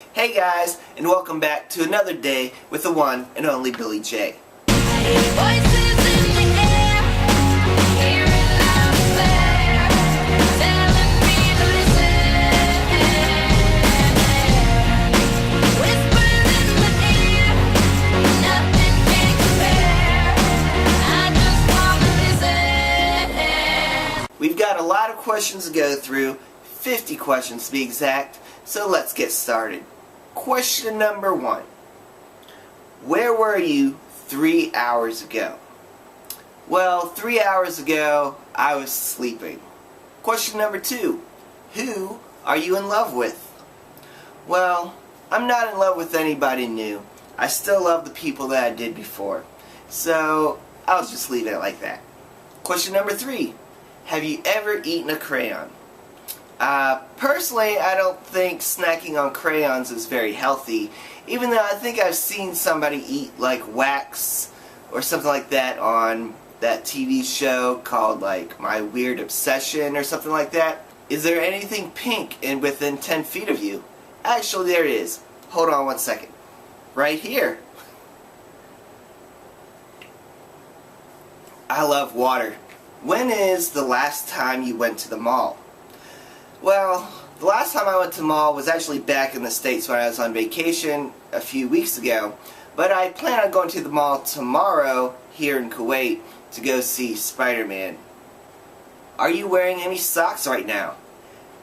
Hey guys, and welcome back to another day with the one and only Billy J. We've got a lot of questions to go through, 50 questions to be exact, so let's get started. Question number 1. Where were you 3 hours ago? Well, 3 hours ago, I was sleeping. Question number 2. Who are you in love with? Well, I'm not in love with anybody new. I still love the people that I did before. So, I'll just leave it like that. Question number 3. Have you ever eaten a crayon? Personally, I don't think snacking on crayons is very healthy, even though I think I've seen somebody eat like wax or something like that on that TV show called like My Weird Obsession or something like that. Is there anything pink within 10 feet of you? Actually, there is. Hold on one second. Right here. I love water. When is the last time you went to the mall? Well, the last time I went to the mall was actually back in the States when I was on vacation a few weeks ago. But I plan on going to the mall tomorrow here in Kuwait to go see Spider-Man. Are you wearing any socks right now?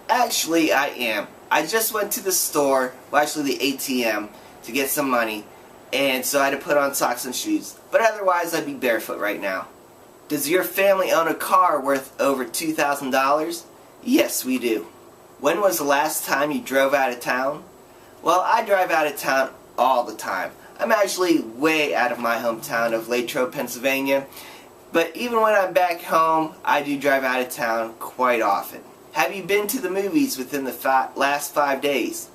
Actually, I am. I just went to the store, well actually the ATM, to get some money, and so I had to put on socks and shoes. But otherwise, I'd be barefoot right now. Does your family own a car worth over $2,000? Yes, we do. When was the last time you drove out of town? Well, I drive out of town all the time. I'm actually way out of my hometown of Latrobe, Pennsylvania. But even when I'm back home, I do drive out of town quite often. Have you been to the movies within the last 5 days?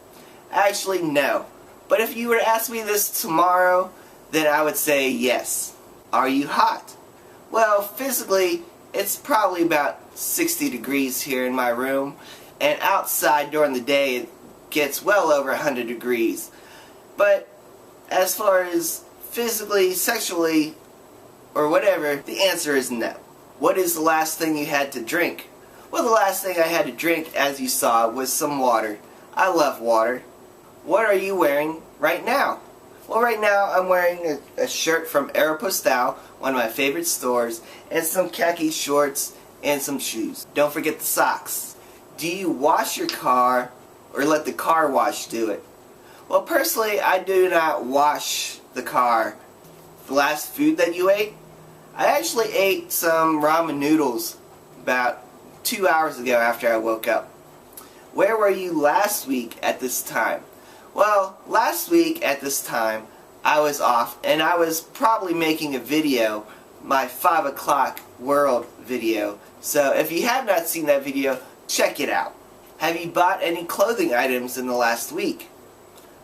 Actually, no. But if you were to ask me this tomorrow, then I would say yes. Are you hot? Well, physically, it's probably about 60 degrees here in my room, and outside during the day it gets well over 100 degrees. But as far as physically, sexually, or whatever, the answer is no. What is the last thing you had to drink? Well, the last thing I had to drink, as you saw, was some water. I love water. What are you wearing right now? Well, right now I'm wearing a shirt from Aeropostale, one of my favorite stores, and some khaki shorts and some shoes. Don't forget the socks. Do you wash your car or let the car wash do it? Well, personally, I do not wash the car. The last food that you ate? I actually ate some ramen noodles about 2 hours ago after I woke up. Where were you last week at this time? Well, last week at this time, I was off, and I was probably making a video, my 5 o'clock world video. So if you have not seen that video, check it out. Have you bought any clothing items in the last week?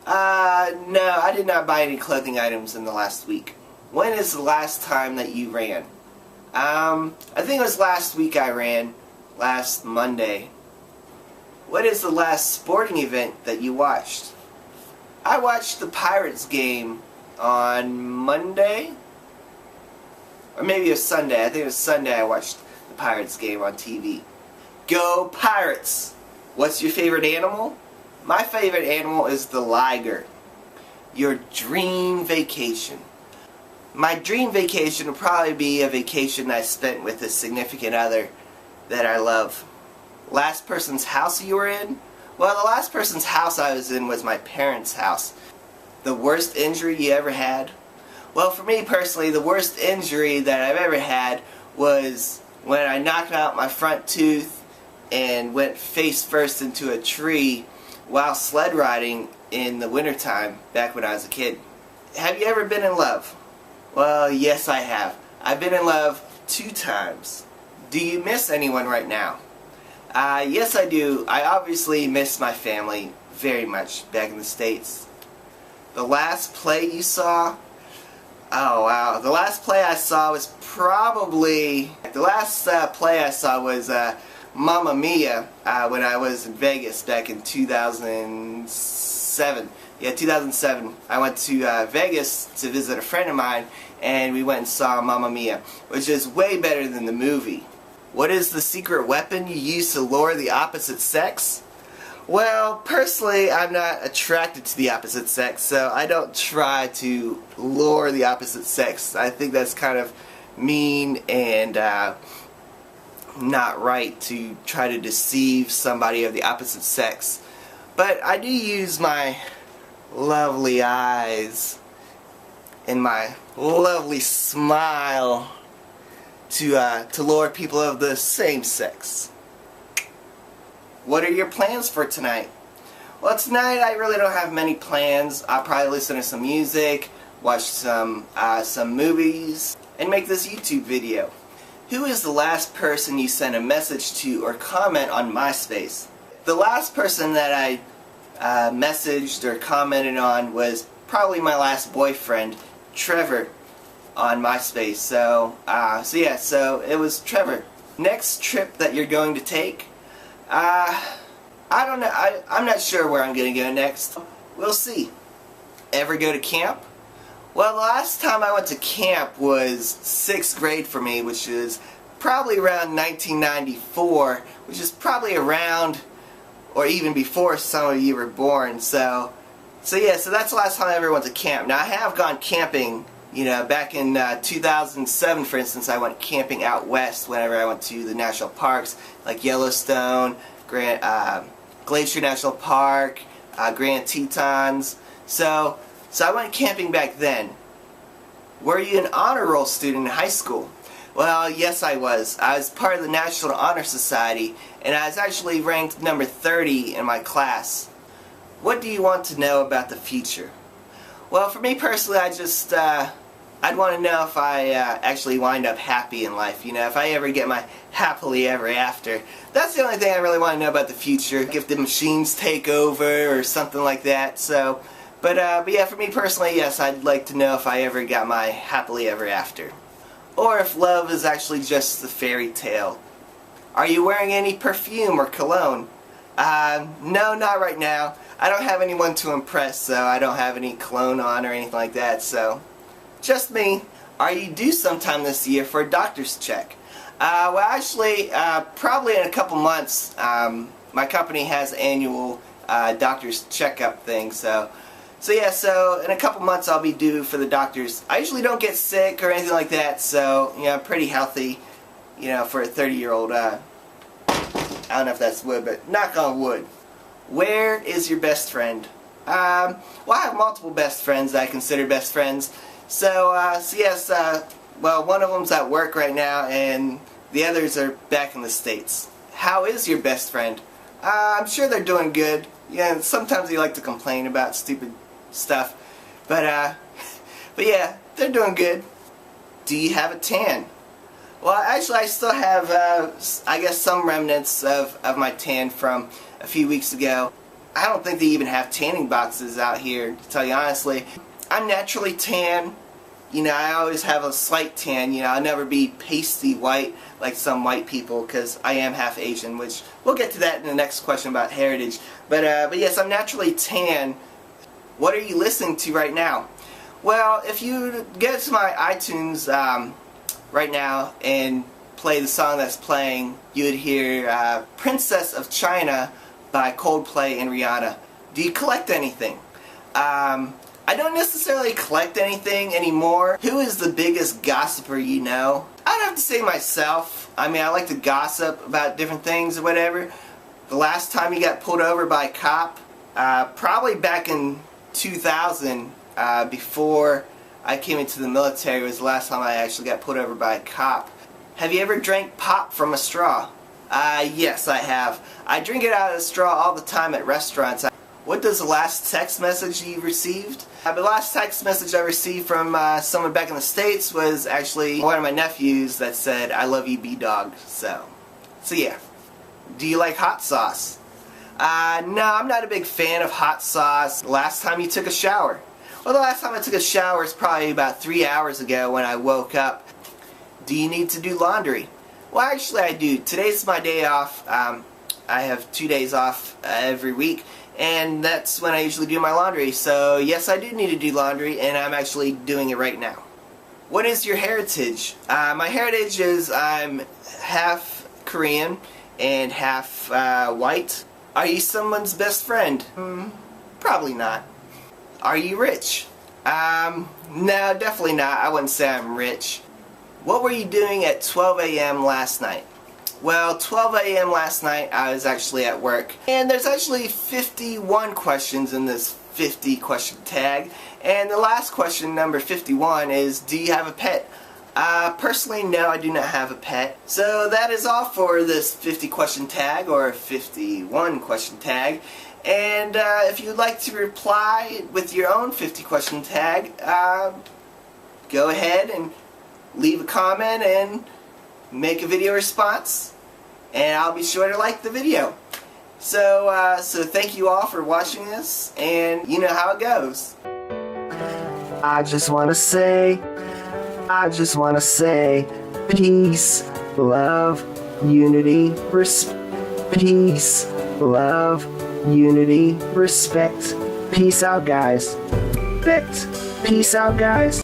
No, I did not buy any clothing items in the last week. When is the last time that you ran? I think it was last week I ran, last Monday. What is the last sporting event that you watched? I watched the Pirates game on Monday, or maybe it was Sunday. I think it was Sunday I watched the Pirates game on TV. Go Pirates! What's your favorite animal? My favorite animal is the liger. Your dream vacation. My dream vacation would probably be a vacation I spent with a significant other that I love. Last person's house you were in? Well, the last person's house I was in was my parents' house. The worst injury you ever had? Well, for me personally, the worst injury that I've ever had was when I knocked out my front tooth and went face first into a tree while sled riding in the wintertime back when I was a kid. Have you ever been in love? Well, yes I have. I've been in love 2 times. Do you miss anyone right now? Yes I do. I obviously miss my family very much back in the States. The last play you saw? Oh wow. The last play I saw was probably... The last play I saw was Mamma Mia when I was in Vegas back in 2006. 2007. Yeah, 2007. I went to Vegas to visit a friend of mine, and we went and saw Mamma Mia, which is way better than the movie. What is the secret weapon you use to lure the opposite sex? Well, personally, I'm not attracted to the opposite sex, so I don't try to lure the opposite sex. I think that's kind of mean and not right to try to deceive somebody of the opposite sex. But I do use my lovely eyes and my lovely smile to lure people of the same sex. What are your plans for tonight? Well, tonight I really don't have many plans. I'll probably listen to some music, watch some movies, and make this YouTube video. Who is the last person you sent a message to or comment on MySpace? The last person that I messaged or commented on was probably my last boyfriend, Trevor, on MySpace. So it was Trevor. Next trip that you're going to take? I don't know. I'm not sure where I'm going to go next. We'll see. Ever go to camp? Well, the last time I went to camp was 6th grade for me, which is probably around 1994, which is probably around or even before some of you were born. So that's the last time I ever went to camp. Now, I have gone camping, back in 2007, for instance. I went camping out west whenever I went to the national parks like Yellowstone, Glacier National Park, Grand Tetons. So I went camping back then. Were you an honor roll student in high school? Well, yes, I was. I was part of the National Honor Society, and I was actually ranked number 30 in my class. What do you want to know about the future? Well, for me personally, I'd want to know if I actually wind up happy in life. If I ever get my happily ever after. That's the only thing I really want to know about the future. If the machines take over or something like that. But yeah, for me personally, yes, I'd like to know if I ever got my happily ever after. Or if love is actually just a fairy tale. Are you wearing any perfume or cologne? No, not right now. I don't have anyone to impress, so I don't have any cologne on or anything like that, so just me. Are you due sometime this year for a doctor's check? Well, actually, probably in a couple months. My company has annual doctor's checkup thing, so in a couple months I'll be due for the doctor's. I usually don't get sick or anything like that, so I'm pretty healthy, for a 30-year-old. I don't know if that's wood, but knock on wood. Where is your best friend? Well, I have multiple best friends that I consider best friends. Well, one of them's at work right now, and the others are back in the States. How is your best friend? I'm sure they're doing good. Yeah, sometimes they like to complain about stupid stuff, but yeah, they're doing good. Do you have a tan? Well, actually, I still have, I guess, some remnants of my tan from a few weeks ago. I don't think they even have tanning boxes out here, to tell you honestly. I'm naturally tan. I always have a slight tan. I'll never be pasty white like some white people because I am half Asian, which we'll get to that in the next question about heritage. But yes, I'm naturally tan. What are you listening to right now? Well, if you go to my iTunes right now and play the song that's playing, you would hear Princess of China by Coldplay and Rihanna. Do you collect anything? I don't necessarily collect anything anymore. Who is the biggest gossiper you know? I'd have to say myself. I mean, I like to gossip about different things or whatever. The last time you got pulled over by a cop, probably back in 2000, before I came into the military, was the last time I actually got pulled over by a cop. Have you ever drank pop from a straw? Yes, I have. I drink it out of a straw all the time at restaurants. What does the last text message you received? The last text message I received from someone back in the States was actually one of my nephews that said, "I love you, B-Dog." So yeah. Do you like hot sauce? No, I'm not a big fan of hot sauce. Last time you took a shower? Well, the last time I took a shower is probably about 3 hours ago when I woke up. Do you need to do laundry? Well, actually I do. Today's my day off. I have 2 days off every week, and that's when I usually do my laundry. So yes, I do need to do laundry, and I'm actually doing it right now. What is your heritage? My heritage is I'm half Korean and half white. Are you someone's best friend? Probably not. Are you rich? No, definitely not. I wouldn't say I'm rich. What were you doing at 12 a.m. last night? Well, 12 a.m. last night I was actually at work, and there's actually 51 questions in this 50 question tag, and the last question, number 51, is do you have a pet? Personally, no, I do not have a pet. So that is all for this 50 question tag, or 51 question tag. And if you'd like to reply with your own 50 question tag, go ahead and leave a comment and make a video response, and I'll be sure to like the video. So thank you all for watching this, and you know how it goes. I just want to say, peace, love, unity, peace, love, unity, respect. Peace out, guys. Peace out, guys.